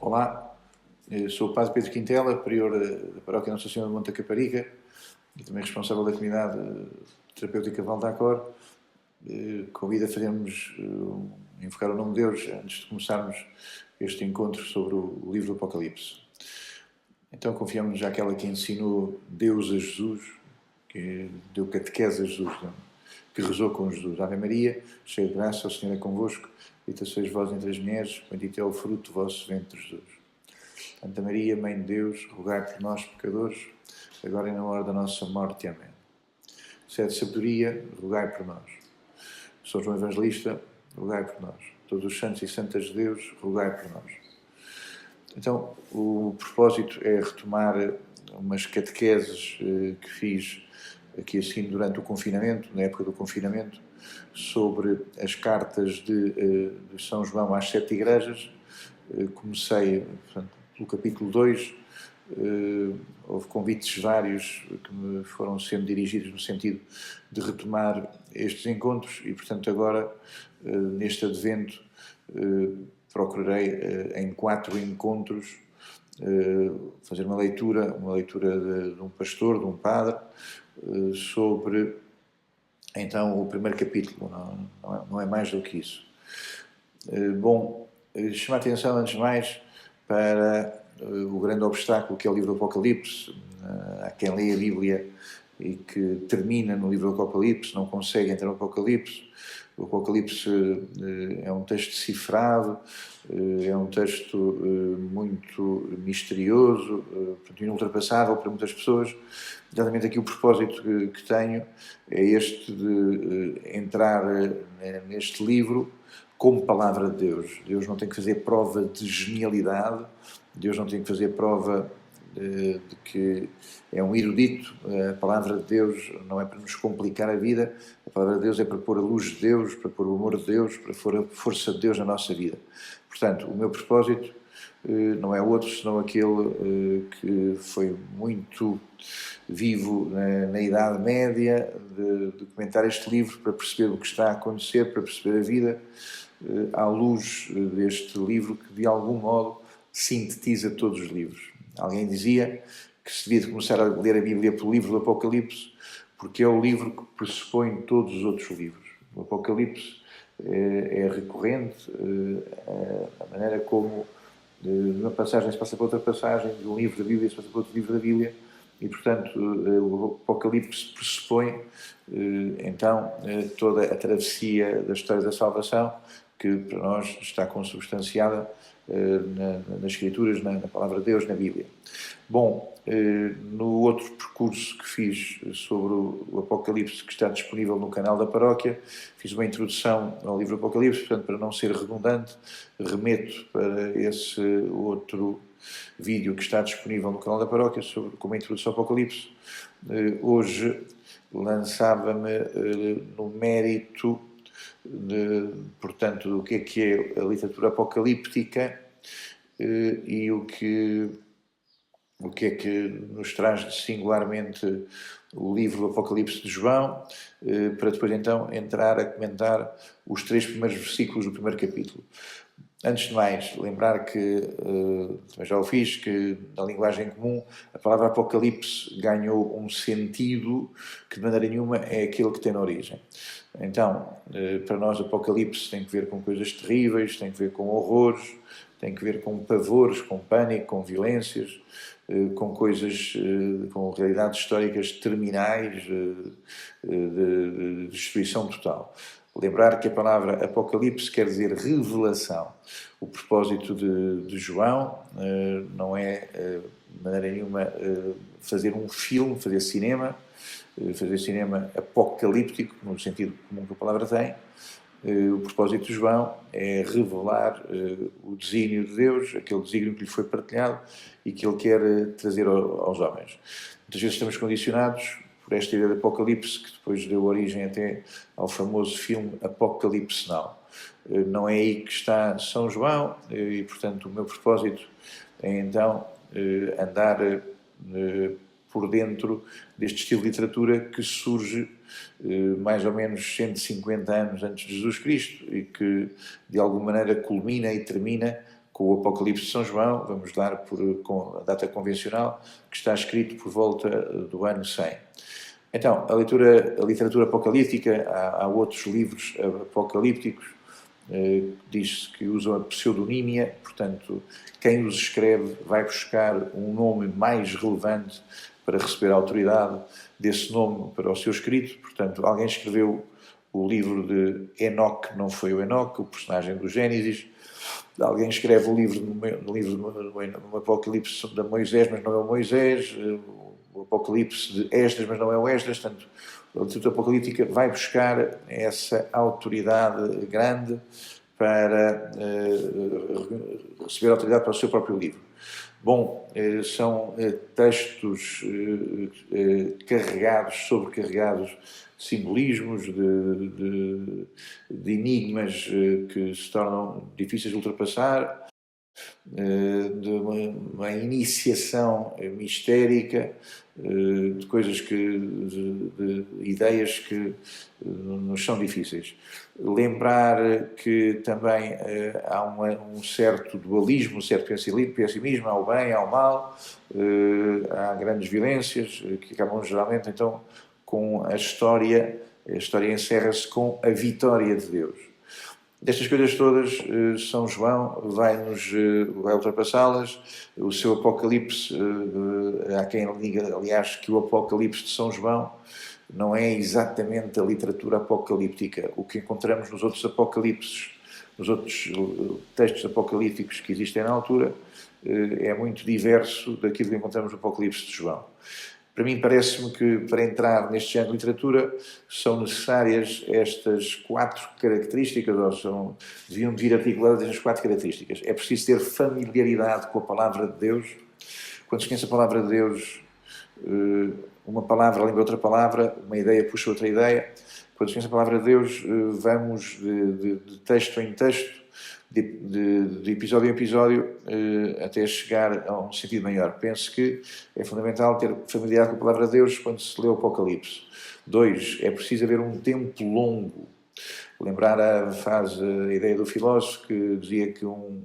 Olá, sou o Padre Pedro Quintela, prior da Paróquia Nossa Senhora de Monte Caparica e também responsável da comunidade terapêutica Val d'Acor. Convido a fazermos, invocar o nome de Deus antes de começarmos este encontro sobre o livro do Apocalipse. Então confiamos àquela que ensinou Deus a Jesus, que deu catequese a Jesus, que rezou com Jesus. Ave Maria, cheia de graça, o Senhor é convosco, bendita sois vós entre as mulheres, bendito é o fruto do vosso ventre, Jesus. Santa Maria, Mãe de Deus, rogai por nós, pecadores, agora e na hora da nossa morte. Amém. Sede de sabedoria, rogai por nós. São João Evangelista, rogai por nós. Todos os santos e santas de Deus, rogai por nós. Então, o propósito é retomar umas catequeses que fiz aqui assim durante o confinamento, na época do confinamento, sobre as cartas de São João às 7 igrejas. Comecei, portanto, pelo capítulo 2, houve convites vários que me foram sendo dirigidos no sentido de retomar estes encontros e, portanto, agora, neste advento, procurarei em 4 encontros fazer uma leitura de um pastor, de um padre, sobre, então, o primeiro capítulo, não é mais do que isso. Bom, chamar a atenção, antes de mais, para o grande obstáculo que é o livro do Apocalipse. Há quem lê a Bíblia e que termina no livro do Apocalipse, não consegue entrar no Apocalipse. O Apocalipse é um texto cifrado, é um texto muito misterioso, inultrapassável para muitas pessoas. Exatamente aqui o propósito que tenho é este de entrar neste livro como palavra de Deus. Deus não tem que fazer prova de genialidade, Deus não tem que fazer prova de que é um erudito. A palavra de Deus não é para nos complicar a vida, a palavra de Deus é para pôr a luz de Deus, para pôr o amor de Deus, para pôr a força de Deus na nossa vida. Portanto, o meu propósito não é outro senão aquele que foi muito vivo na Idade Média, de comentar este livro para perceber o que está a acontecer, para perceber a vida, à luz deste livro que, de algum modo, sintetiza todos os livros. Alguém dizia que se devia começar a ler a Bíblia pelo livro do Apocalipse, porque é o livro que pressupõe todos os outros livros. O Apocalipse é recorrente, a maneira como de uma passagem se passa para outra passagem, de um livro da Bíblia se passa para outro livro da Bíblia, e, portanto, o Apocalipse pressupõe, então, toda a travessia da história da salvação, que para nós está consubstanciada nas Escrituras, na Palavra de Deus, na Bíblia. Bom, no outro percurso que fiz sobre o Apocalipse, que está disponível no canal da Paróquia, fiz uma introdução ao livro do Apocalipse, portanto, para não ser redundante, remeto para esse outro vídeo que está disponível no canal da Paróquia, como a introdução ao Apocalipse. Hoje lançava-me no mérito portanto, do que é a literatura apocalíptica e o que é que nos traz singularmente o livro do Apocalipse de João, para depois então entrar a comentar os 3 primeiros versículos do primeiro capítulo. Antes de mais, lembrar que, também já o fiz, que na linguagem comum a palavra Apocalipse ganhou um sentido que de maneira nenhuma é aquele que tem na origem. Então, para nós Apocalipse tem que ver com coisas terríveis, tem que ver com horrores, tem que ver com pavores, com pânico, com violências, com coisas, com realidades históricas terminais, de destruição total. Lembrar que a palavra Apocalipse quer dizer revelação. O propósito de João não é, de maneira nenhuma, fazer um filme, fazer cinema apocalíptico, no sentido comum que a palavra tem. O propósito de João é revelar o desígnio de Deus, aquele desígnio que lhe foi partilhado e que ele quer trazer aos homens. Muitas vezes estamos condicionados por esta ideia de Apocalipse, que depois deu origem até ao famoso filme Apocalipse Now. Não é aí que está São João e, portanto, o meu propósito é então andar por dentro deste estilo de literatura que surge mais ou menos 150 anos antes de Jesus Cristo e que, de alguma maneira, culmina e termina com o Apocalipse de São João, vamos dar com a data convencional, que está escrito por volta do ano 100. Então, a literatura apocalíptica, há outros livros apocalípticos, diz-se que usam a pseudonímia, portanto, quem os escreve vai buscar um nome mais relevante para receber a autoridade desse nome para o seu escrito. Portanto, alguém escreveu o livro de Enoque, não foi o Enoque, o personagem do Gênesis. Alguém escreve o livro no Apocalipse de Moisés, mas não é o Moisés. O Apocalipse de Esdras, mas não é o Esdras. Portanto, a literatura apocalíptica vai buscar essa autoridade grande para receber autoridade para o seu próprio livro. Bom, são textos sobrecarregados de simbolismos, de enigmas que se tornam difíceis de ultrapassar, de uma iniciação mistérica, de coisas de ideias que nos são difíceis. Lembrar que também há um certo dualismo, um certo pessimismo, há o bem, há o mal, há grandes violências que acabam geralmente então com a história encerra-se com a vitória de Deus. Destas coisas todas, São João vai ultrapassá-las. O seu Apocalipse, há quem diga, aliás, que o Apocalipse de São João não é exatamente a literatura apocalíptica. O que encontramos nos outros apocalipses, nos outros textos apocalípticos que existem na altura, é muito diverso daquilo que encontramos no Apocalipse de João. Para mim, parece-me que, para entrar neste género de literatura, são necessárias estas 4 características, ou deviam vir articuladas estas 4 características. É preciso ter familiaridade com a Palavra de Deus. Quando se conhece a Palavra de Deus, uma palavra lembra outra palavra, uma ideia puxa outra ideia. Quando se conhece a Palavra de Deus, vamos de texto em texto, de episódio em episódio, até chegar a um sentido maior. Penso que é fundamental ter familiaridade com a Palavra de Deus quando se lê o Apocalipse. 2, é preciso haver um tempo longo. Lembrar a ideia do filósofo que dizia que um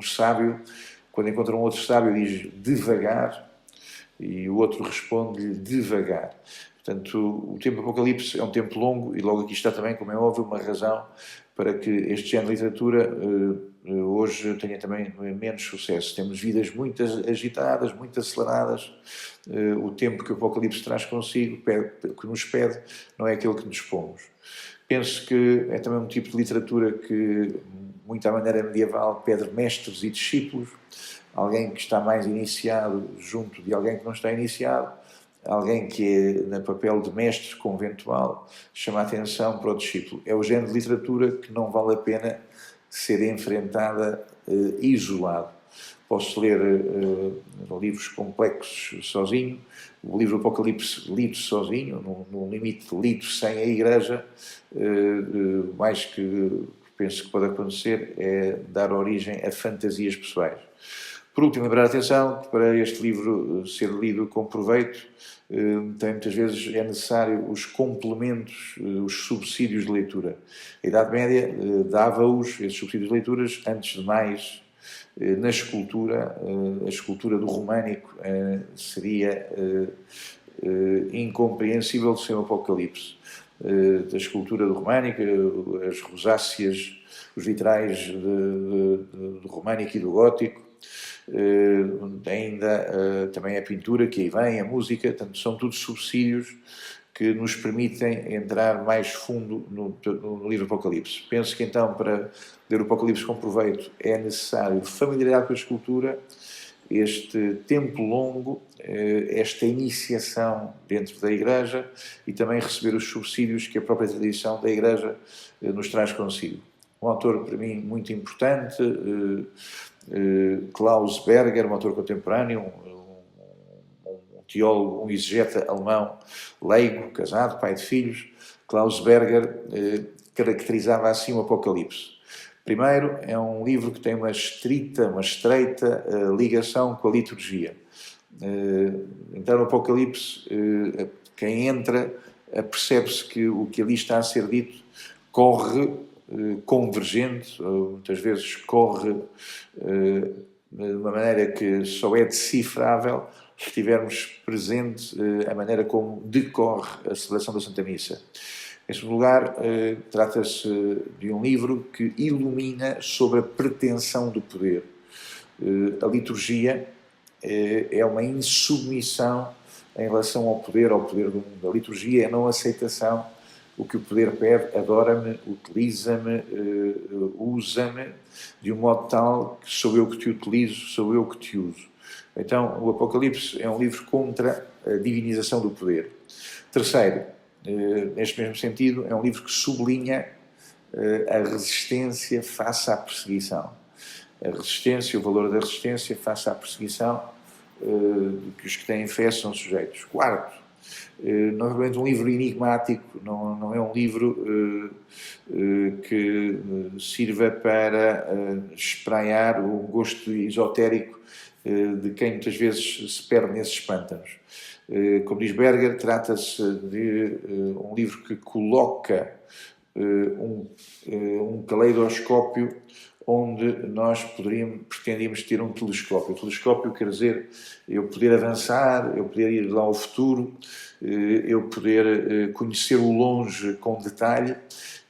sábio, quando encontra um outro sábio, diz devagar, e o outro responde-lhe devagar. Portanto, o tempo do Apocalipse é um tempo longo, e logo aqui está também, como é óbvio, uma razão para que este género de literatura hoje tenha também menos sucesso. Temos vidas muito agitadas, muito aceleradas. O tempo que o Apocalipse traz consigo, que nos pede, não é aquele que dispomos. Penso que é também um tipo de literatura que, muito à maneira medieval, pede mestres e discípulos. Alguém que está mais iniciado junto de alguém que não está iniciado. Alguém que é no papel de mestre conventual, chama a atenção para o discípulo. É o género de literatura que não vale a pena ser enfrentada isolado. Posso ler livros complexos sozinho, o livro Apocalipse lido sozinho, no limite lido sem a Igreja. Mais que penso que pode acontecer é dar origem a fantasias pessoais. Por último, lembrar a atenção que para este livro ser lido com proveito, também muitas vezes é necessário os complementos, os subsídios de leitura. A Idade Média dava-os, esses subsídios de leituras, antes de mais, na escultura. A escultura do românico seria incompreensível sem o Apocalipse. Da escultura do românico, as rosáceas, os vitrais do românico e do gótico, ainda também a pintura que aí vem, a música, portanto, são tudo subsídios que nos permitem entrar mais fundo no livro Apocalipse. Penso que então, para ler o Apocalipse com proveito, é necessário familiaridade com a escultura, este tempo longo, esta iniciação dentro da Igreja e também receber os subsídios que a própria tradição da Igreja nos traz consigo. Um autor, para mim, muito importante, Klaus Berger, um autor contemporâneo, um teólogo, um exegeta alemão, leigo, casado, pai de filhos. Klaus Berger caracterizava assim o Apocalipse. Primeiro, é um livro que tem uma estreita ligação com a liturgia. Então, no Apocalipse, quem entra percebe-se que o que ali está a ser dito corre convergente, muitas vezes corre de uma maneira que só é decifrável se tivermos presente a maneira como decorre a celebração da Santa Missa. Em segundo lugar, trata-se de um livro que ilumina sobre a pretensão do poder. A liturgia é uma insubmissão em relação ao poder do mundo. A liturgia é a não aceitação. O que o poder pede, adora-me, utiliza-me, usa-me, de um modo tal que sou eu que te utilizo, sou eu que te uso. Então, o Apocalipse é um livro contra a divinização do poder. Terceiro, neste mesmo sentido, é um livro que sublinha a resistência face à perseguição. A resistência, o valor da resistência face à perseguição que os que têm fé são sujeitos. Quarto, não é realmente um livro enigmático, não é um livro que sirva para espraiar o gosto esotérico de quem muitas vezes se perde nesses pântanos. Como diz Berger, trata-se de um livro que coloca um caleidoscópio onde nós pretendíamos ter um telescópio. O telescópio quer dizer eu poder avançar, eu poder ir lá ao futuro, eu poder conhecer o longe com detalhe.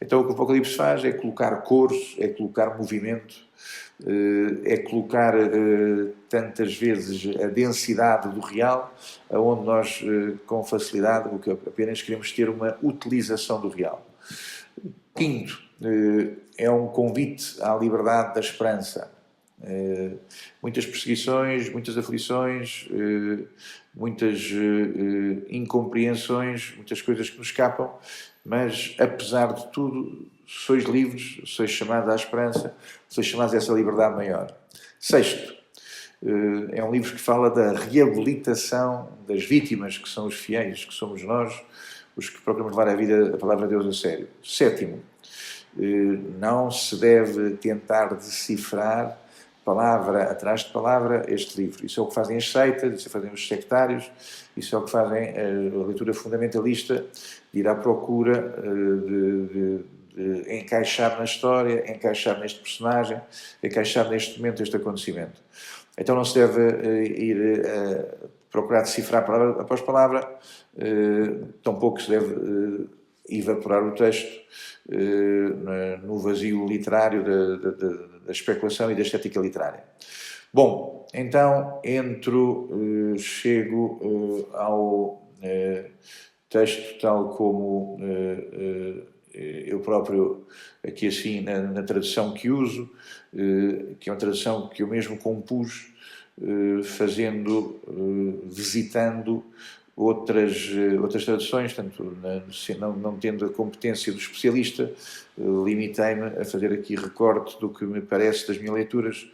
Então o que o Apocalipse faz é colocar cores, é colocar movimento, é colocar tantas vezes a densidade do real, aonde nós com facilidade o que apenas queremos ter uma utilização do real. Quinto, é um convite à liberdade da esperança. Muitas perseguições, muitas aflições, muitas incompreensões, muitas coisas que nos escapam, mas apesar de tudo, sois livres, sois chamados à esperança, sois chamados a essa liberdade maior. Sexto, é um livro que fala da reabilitação das vítimas, que são os fiéis, que somos nós, os que procuram levar a palavra de Deus a sério. Sétimo, não se deve tentar decifrar palavra atrás de palavra este livro. Isso é o que fazem as seitas, isso é o que fazem os sectários, isso é o que fazem a leitura fundamentalista, de ir à procura de encaixar na história, encaixar neste personagem, encaixar neste momento, este acontecimento. Então não se deve ir procurar decifrar palavra após palavra, tampouco se deve evaporar o texto no vazio literário da especulação e da estética literária. Bom, então chego ao texto tal como eu próprio, aqui assim, na tradução que uso, que é uma tradução que eu mesmo compus, visitando outras traduções, portanto, não tendo a competência do especialista, limitei-me a fazer aqui recorte do que me parece das minhas leituras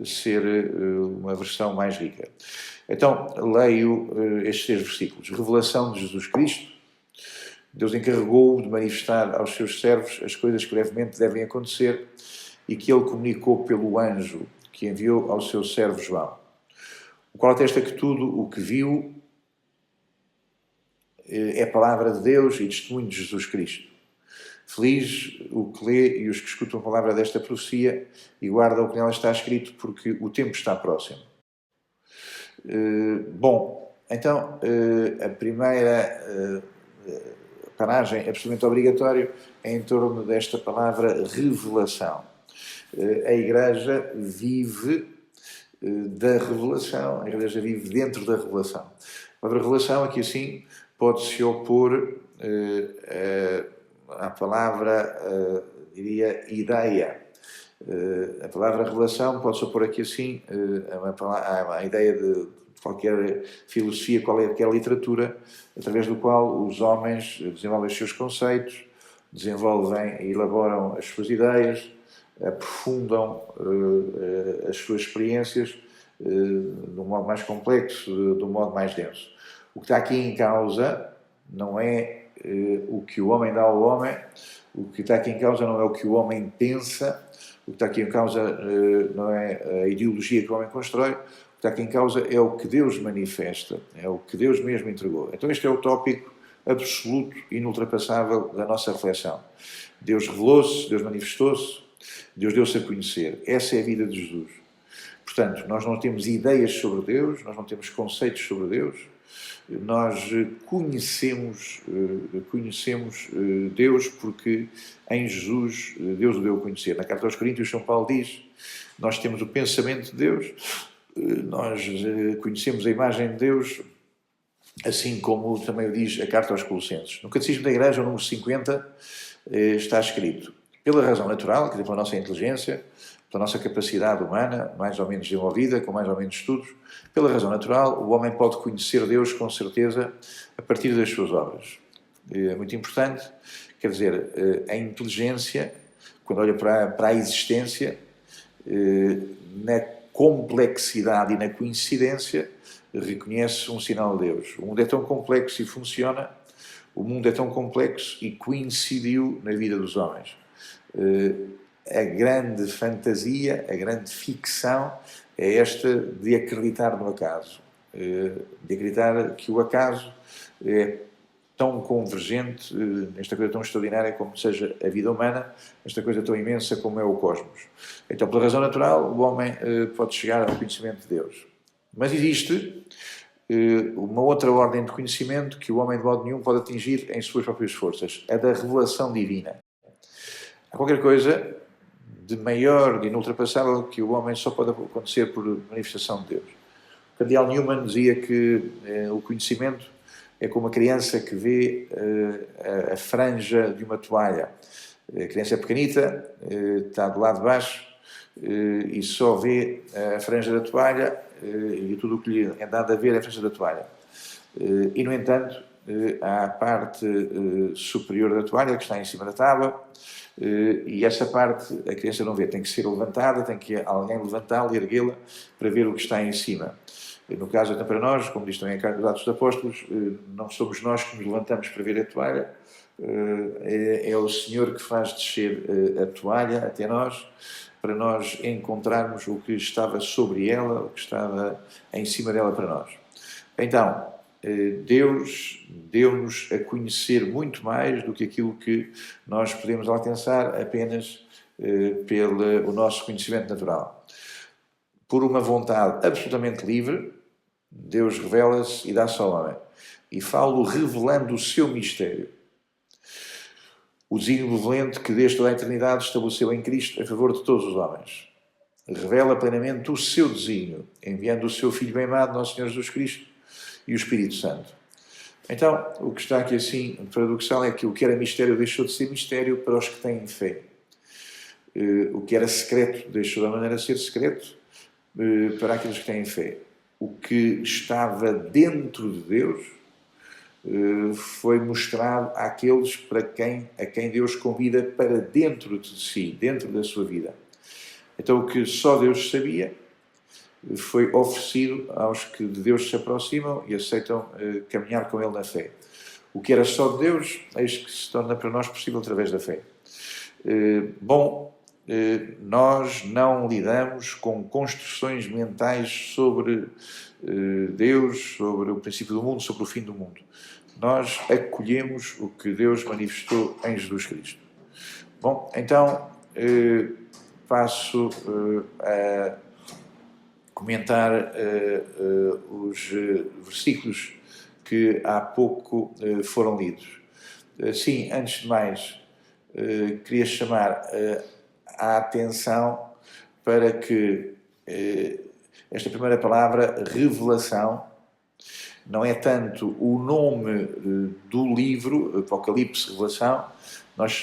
ser uma versão mais rica. Então, leio estes 6 versículos. Revelação de Jesus Cristo. Deus encarregou-o de manifestar aos seus servos as coisas que brevemente devem acontecer e que ele comunicou pelo anjo que enviou ao seu servo João, o qual atesta que tudo o que viu é a palavra de Deus e testemunho de Jesus Cristo. Feliz o que lê e os que escutam a palavra desta profecia e guardam o que nela está escrito, porque o tempo está próximo. Bom, então, a primeira paragem absolutamente obrigatória é em torno desta palavra revelação. A Igreja vive da revelação, a Igreja vive dentro da revelação. A palavra revelação, aqui assim, pode-se opor à palavra, diria, ideia. A palavra revelação pode-se opor aqui assim à ideia de qualquer filosofia, qualquer literatura, através do qual os homens desenvolvem os seus conceitos, desenvolvem e elaboram as suas ideias, aprofundam as suas experiências de um modo mais complexo, de um modo mais denso. O que está aqui em causa não é o que o homem dá ao homem, o que está aqui em causa não é o que o homem pensa, o que está aqui em causa não é a ideologia que o homem constrói, o que está aqui em causa é o que Deus manifesta, é o que Deus mesmo entregou. Então este é o tópico absoluto e inultrapassável da nossa reflexão. Deus revelou-se, Deus manifestou-se, Deus deu-se a conhecer. Essa é a vida de Jesus. Portanto, nós não temos ideias sobre Deus, nós não temos conceitos sobre Deus, nós conhecemos Deus porque em Jesus Deus o deu a conhecer. Na carta aos Coríntios, São Paulo diz, nós temos o pensamento de Deus, nós conhecemos a imagem de Deus, assim como também o diz a carta aos Colossenses. No Catecismo da Igreja, o número 50, está escrito, pela razão natural, quer dizer, pela nossa inteligência, pela nossa capacidade humana, mais ou menos desenvolvida, com mais ou menos estudos, pela razão natural, o homem pode conhecer Deus com certeza a partir das suas obras. É muito importante, quer dizer, a inteligência, quando olha para a existência, na complexidade e na coincidência, reconhece um sinal de Deus. O mundo é tão complexo e funciona, o mundo é tão complexo e coincidiu na vida dos homens. A grande fantasia, a grande ficção é esta de acreditar no acaso. De acreditar que o acaso é tão convergente, nesta coisa tão extraordinária como seja a vida humana, esta coisa tão imensa como é o cosmos. Então, pela razão natural, o homem pode chegar ao conhecimento de Deus. Mas existe uma outra ordem de conhecimento que o homem de modo nenhum pode atingir em suas próprias forças, a da revelação divina. Há qualquer coisa de maior, de inultrapassável, que o homem só pode acontecer por manifestação de Deus. O cardeal Newman dizia que o conhecimento é como a criança que vê a franja de uma toalha. A criança é pequenita, está do lado de baixo e só vê a franja da toalha e tudo o que lhe é dado a ver é a franja da toalha. E, no entanto, há a parte superior da toalha que está em cima da tábua, e essa parte a criança não vê, tem que ser levantada, tem que alguém levantá-la e erguê-la para ver o que está em cima. No caso, até para nós, como diz também a Carta dos Atos dos Apóstolos, não somos nós que nos levantamos para ver a toalha, é o Senhor que faz descer a toalha até nós, para nós encontrarmos o que estava sobre ela, o que estava em cima dela para nós. Então, Deus deu-nos a conhecer muito mais do que aquilo que nós podemos alcançar apenas pelo nosso conhecimento natural. Por uma vontade absolutamente livre, Deus revela-se e dá-se ao homem. E falo revelando o seu mistério. O desígnio benevolente que desde toda a eternidade estabeleceu em Cristo a favor de todos os homens. Revela plenamente o seu desígnio, enviando o seu Filho bem-amado, nosso Senhor Jesus Cristo, e o Espírito Santo. Então, o que está aqui assim paradoxal é que o que era mistério deixou de ser mistério para os que têm fé. O que era secreto deixou da maneira de ser secreto para aqueles que têm fé. O que estava dentro de Deus foi mostrado àqueles a quem Deus convida para dentro de si, dentro da sua vida. Então, o que só Deus sabia foi oferecido aos que de Deus se aproximam e aceitam caminhar com Ele na fé. O que era só de Deus, eis que se torna para nós possível através da fé. Nós não lidamos com construções mentais sobre Deus, sobre o princípio do mundo, sobre o fim do mundo. Nós acolhemos o que Deus manifestou em Jesus Cristo. Bom, então passo a comentar os versículos que há pouco foram lidos. Sim, antes de mais, queria chamar a atenção para que esta primeira palavra, revelação, não é tanto o nome do livro, Apocalipse, Revelação. Nós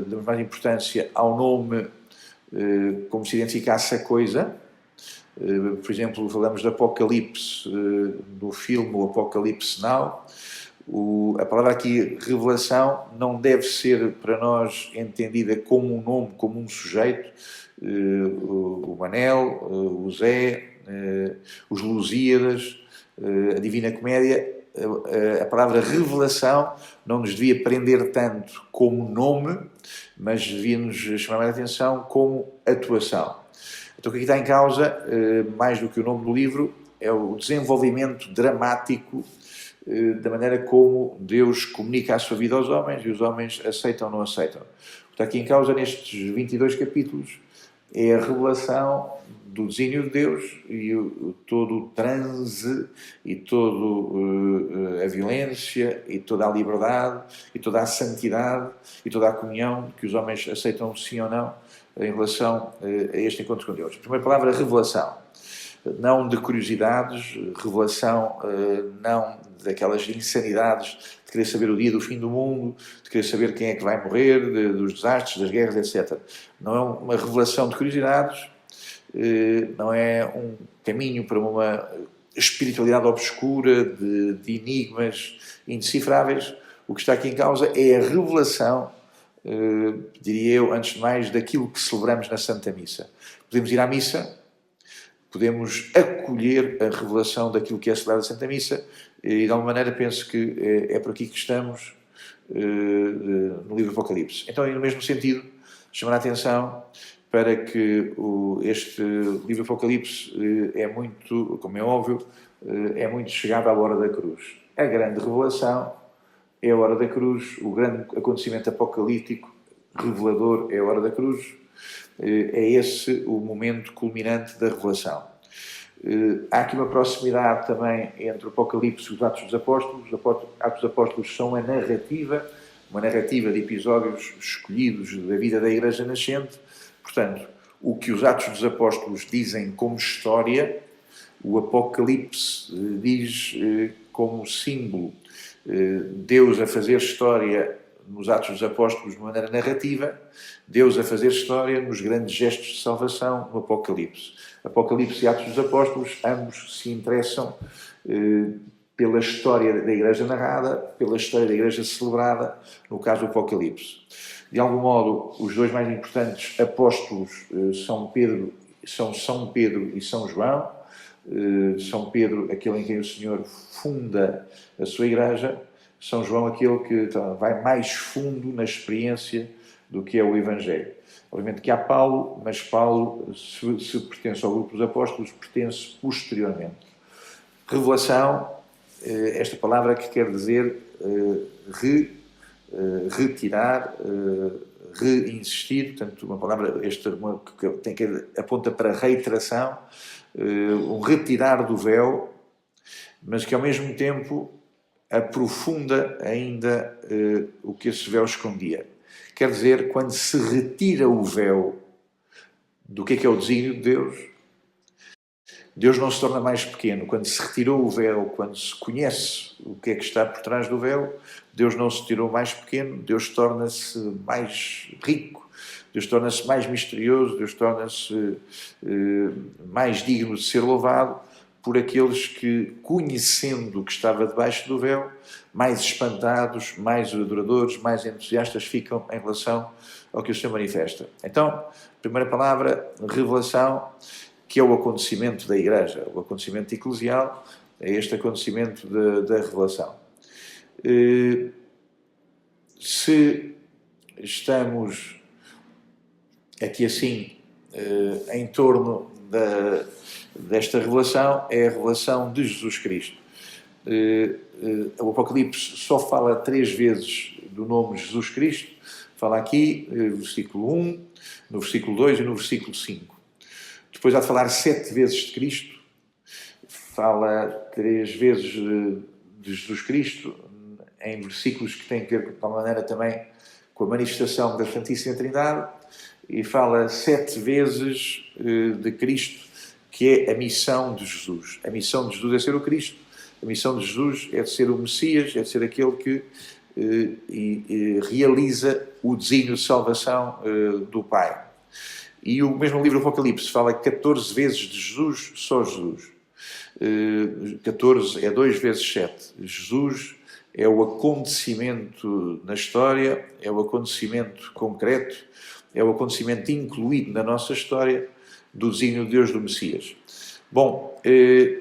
damos mais importância ao nome como se identificasse a coisa. Por exemplo, falamos de Apocalipse no filme O Apocalipse Now. A palavra aqui, revelação, não deve ser para nós entendida como um nome, como um sujeito. O Manel, o Zé, os Lusíadas, a Divina Comédia. A palavra revelação não nos devia prender tanto como nome, mas devia-nos chamar mais a atenção como atuação. Então, o que aqui está em causa, mais do que o nome do livro, é o desenvolvimento dramático da maneira como Deus comunica a sua vida aos homens e os homens aceitam ou não aceitam. O que está aqui em causa nestes 22 capítulos é a revelação do desígnio de Deus e todo o transe e toda a violência e toda a liberdade e toda a santidade e toda a comunhão que os homens aceitam sim ou não em relação a este encontro com Deus. A primeira palavra, revelação. Não de curiosidades, revelação não daquelas insanidades de querer saber o dia do fim do mundo, de querer saber quem é que vai morrer, dos desastres, das guerras, etc. Não é uma revelação de curiosidades, não é um caminho para uma espiritualidade obscura, de enigmas indecifráveis. O que está aqui em causa é a revelação, diria eu, antes de mais, daquilo que celebramos na Santa Missa. Podemos ir à missa, podemos acolher a revelação daquilo que é celebrado na Santa Missa, e de alguma maneira penso que é por aqui que estamos no livro do Apocalipse. Então, no mesmo sentido, chamar a atenção para que este livro do Apocalipse é muito, como é óbvio, é muito chegado à hora da cruz. A grande revelação é a hora da cruz, o grande acontecimento apocalíptico revelador é a hora da cruz. É esse o momento culminante da revelação. Há aqui uma proximidade também entre o Apocalipse e os Atos dos Apóstolos. Os Atos dos Apóstolos são uma narrativa de episódios escolhidos da vida da Igreja nascente. Portanto, o que os Atos dos Apóstolos dizem como história, o Apocalipse diz como símbolo. Deus a fazer história nos Atos dos Apóstolos de maneira narrativa, Deus a fazer história nos grandes gestos de salvação no Apocalipse. Apocalipse e Atos dos Apóstolos, ambos se interessam pela história da Igreja narrada, pela história da Igreja celebrada, no caso do Apocalipse. De algum modo, os dois mais importantes apóstolos são São Pedro e São João. São Pedro, aquele em quem o Senhor funda a sua Igreja. São João, aquele que vai mais fundo na experiência do que é o Evangelho. Obviamente que há Paulo, mas Paulo, se pertence ao grupo dos apóstolos, pertence posteriormente. Revelação, esta palavra que quer dizer retirar, reinsistir, portanto, uma palavra que aponta para reiteração, um retirar do véu, mas que ao mesmo tempo aprofunda ainda o que esse véu escondia. Quer dizer, quando se retira o véu do que é o desígnio de Deus, Deus não se torna mais pequeno. Quando se retirou o véu, quando se conhece o que é que está por trás do véu, Deus não se tirou mais pequeno, Deus torna-se mais rico, Deus torna-se mais misterioso, Deus torna-se mais digno de ser louvado por aqueles que, conhecendo o que estava debaixo do véu, mais espantados, mais adoradores, mais entusiastas ficam em relação ao que o Senhor manifesta. Então, primeira palavra, revelação, que é o acontecimento da Igreja, o acontecimento eclesial, é este acontecimento da revelação. Se estamos aqui assim, em torno desta revelação, é a revelação de Jesus Cristo. O Apocalipse só fala 3 vezes do nome de Jesus Cristo. Fala aqui, no versículo 1, no versículo 2 e no versículo 5. Depois há de falar 7 vezes de Cristo. Fala 3 vezes de Jesus Cristo, em versículos que têm a ver, de tal maneira, também com a manifestação da Santíssima Trindade. E fala 7 vezes de Cristo, que é a missão de Jesus. A missão de Jesus é ser o Cristo. A missão de Jesus é de ser o Messias, é de ser aquele que realiza o desígnio de salvação do Pai. E o mesmo livro do Apocalipse fala 14 vezes de Jesus, só Jesus. 14 é 2 vezes 7. Jesus é o acontecimento na história, é o acontecimento concreto, é o acontecimento incluído na nossa história do desígnio de Deus do Messias. Bom,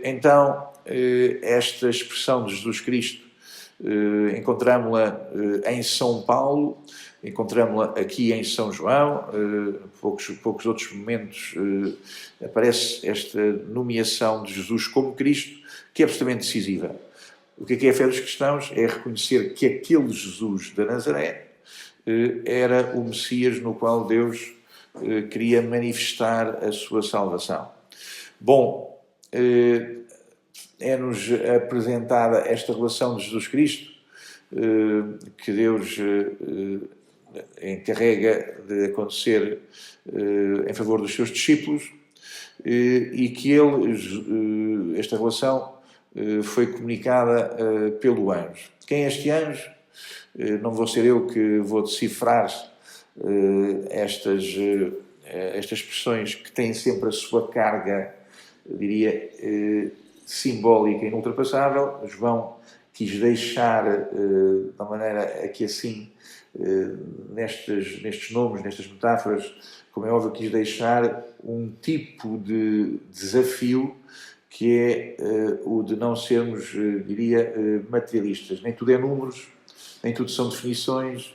então, esta expressão de Jesus Cristo, encontramos-la em São Paulo, encontramos-la aqui em São João, poucos outros momentos aparece esta nomeação de Jesus como Cristo, que é absolutamente decisiva. O que é a fé dos cristãos? É reconhecer que aquele Jesus da Nazaré era o Messias no qual Deus queria manifestar a sua salvação. Bom, é-nos apresentada esta relação de Jesus Cristo, que Deus encarrega de acontecer em favor dos seus discípulos, e que esta relação foi comunicada pelo anjo. Quem é este anjo? Não vou ser eu que vou decifrar estas expressões que têm sempre a sua carga, diria, simbólica e inultrapassável. João quis deixar, da maneira que assim, nestes nomes, nestas metáforas, como é óbvio, quis deixar um tipo de desafio que é o de não sermos, diria, materialistas. Nem tudo é números, nem tudo são definições,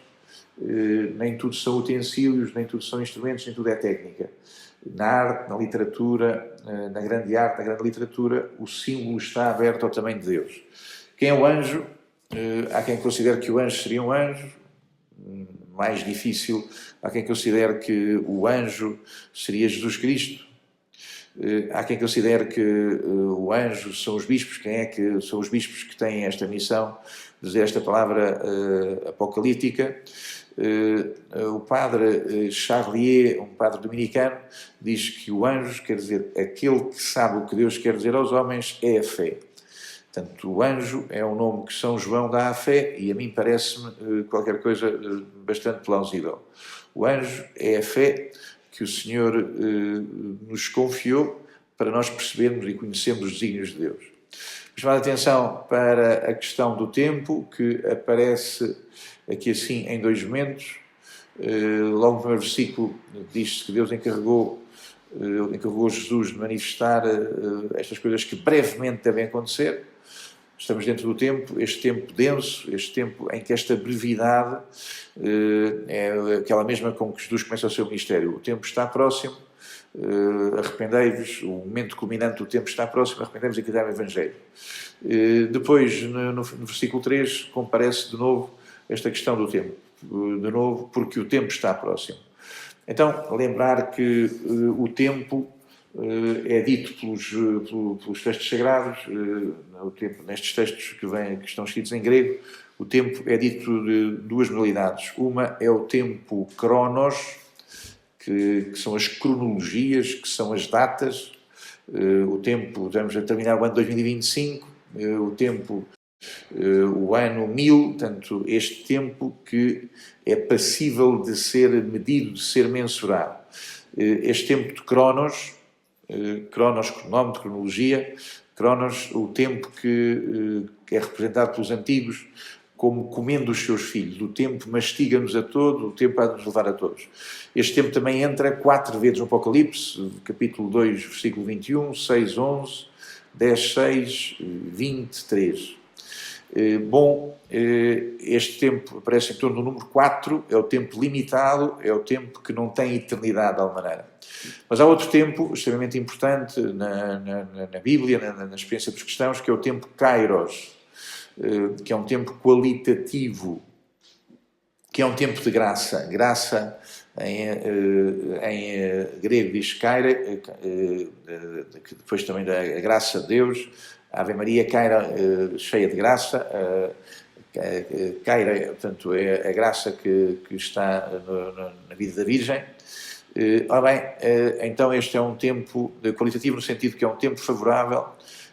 nem tudo são utensílios, nem tudo são instrumentos, nem tudo é técnica. Na arte, na literatura, na grande arte, na grande literatura, o símbolo está aberto ao tamanho de Deus. Quem é o anjo? Há quem considere que o anjo seria um anjo. Mais difícil, há quem considere que o anjo seria Jesus Cristo. Há quem considere que o anjo são os bispos. Quem é que são os bispos que têm esta missão de dizer esta palavra apocalíptica? O padre Charlier, um padre dominicano, diz que o anjo, quer dizer, aquele que sabe o que Deus quer dizer aos homens, é a fé. Portanto, o anjo é um nome que São João dá à fé, e a mim parece-me qualquer coisa bastante plausível. O anjo é a fé que o Senhor nos confiou para nós percebermos e conhecermos os desígnios de Deus. Chamar a atenção para a questão do tempo, que aparece aqui assim em dois momentos. Logo no primeiro versículo diz-se que Deus encarregou Jesus de manifestar estas coisas que brevemente devem acontecer. Estamos dentro do tempo, este tempo denso, este tempo em que esta brevidade é aquela mesma com que Jesus começa o seu ministério. O tempo está próximo, arrependei-vos, o momento culminante do tempo está próximo, arrependei-vos e criai o Evangelho. Depois, no versículo 3, comparece de novo esta questão do tempo. De novo, porque o tempo está próximo. Então, lembrar que o tempo é dito pelos textos sagrados, nestes textos que estão escritos em grego, o tempo é dito de duas modalidades. Uma é o tempo cronos, que são as cronologias, que são as datas. O tempo, estamos a terminar o ano 2025, o tempo, o ano 1000, portanto, este tempo que é passível de ser medido, de ser mensurado. Este tempo de cronos, cronómetro, cronologia, cronos, o tempo que é representado pelos antigos como comendo os seus filhos. O tempo mastiga-nos a todos, o tempo há de nos levar a todos. Este tempo também entra 4 vezes no Apocalipse, capítulo 2, versículo 21, 6, 11, 10, 6, 23. Este tempo aparece em torno do número 4, é o tempo limitado, é o tempo que não tem eternidade de alguma maneira. Mas há outro tempo extremamente importante na Bíblia, na experiência dos cristãos, que é o tempo kairos, que é um tempo qualitativo, que é um tempo de graça. Graça, em grego diz kaira, que depois também da graça de Deus. Ave Maria, kaira, cheia de graça. Kaira, portanto, é a graça que está na vida da Virgem. Ora bem, então este é um tempo qualitativo no sentido que é um tempo favorável,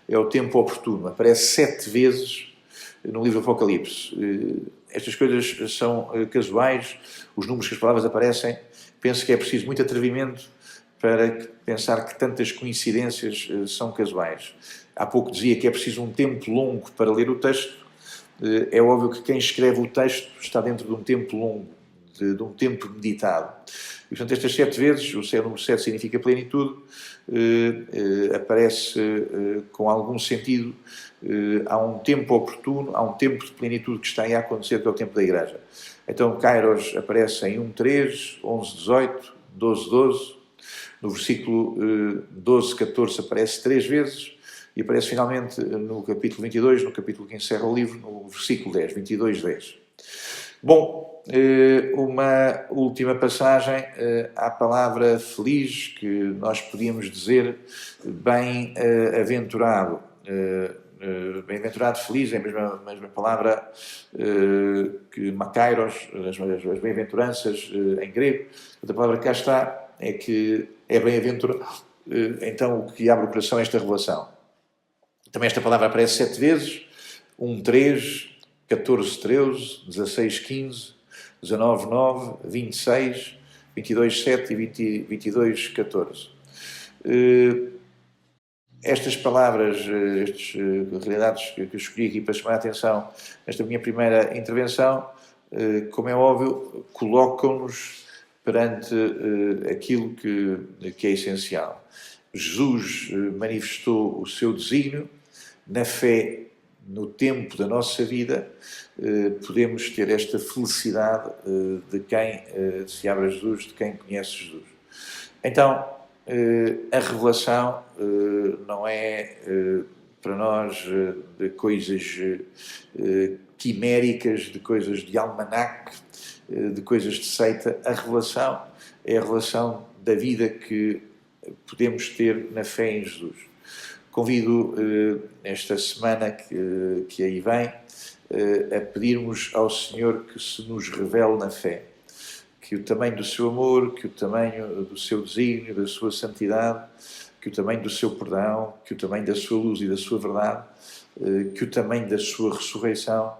é o tempo oportuno. Aparece 7 vezes no livro do Apocalipse. Estas coisas são casuais, os números que as palavras aparecem, penso que é preciso muito atrevimento para pensar que tantas coincidências são casuais. Há pouco dizia que é preciso um tempo longo para ler o texto. É óbvio que quem escreve o texto está dentro de um tempo longo, de um tempo meditado. E, portanto, estas 7 vezes, o número 7 significa plenitude, aparece com algum sentido. Há um tempo oportuno, há um tempo de plenitude que está aí a acontecer, que é o tempo da Igreja. Então, Kairos aparece em 1:3, 11:18, 12:12. No versículo 12:14 aparece 3 vezes. e aparece finalmente no capítulo 22, no capítulo que encerra o livro, no versículo 10, 22, 10. Bom, uma última passagem à palavra feliz, que nós podíamos dizer bem-aventurado. Bem-aventurado, feliz, é a mesma palavra que makairos, as bem-aventuranças em grego. A palavra que cá está é que é bem-aventurado. Então, o que abre o coração é esta revelação. Também esta palavra aparece 7 vezes, 1, 3, 14, 13, 16, 15, 19, 9, 26, 22, 7 e 22, 14. Estas palavras, estas realidades que eu escolhi aqui para chamar a atenção nesta minha primeira intervenção, como é óbvio, colocam-nos perante aquilo que é essencial. Jesus manifestou o seu desígnio, na fé, no tempo da nossa vida, podemos ter esta felicidade de quem se abre a Jesus, de quem conhece Jesus. Então, a revelação não é para nós de coisas quiméricas, de coisas de almanaque, de coisas de seita. A revelação é a revelação da vida que podemos ter na fé em Jesus. Convido esta semana que aí vem a pedirmos ao Senhor que se nos revele na fé, que o tamanho do seu amor, que o tamanho do seu desígnio, da sua santidade, que o tamanho do seu perdão, que o tamanho da sua luz e da sua verdade, que o tamanho da sua ressurreição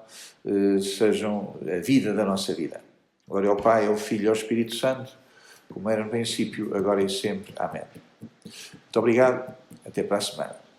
sejam a vida da nossa vida. Glória ao Pai, ao Filho e ao Espírito Santo, como era no princípio, agora e sempre. Amém. Muito obrigado. Até para a semana.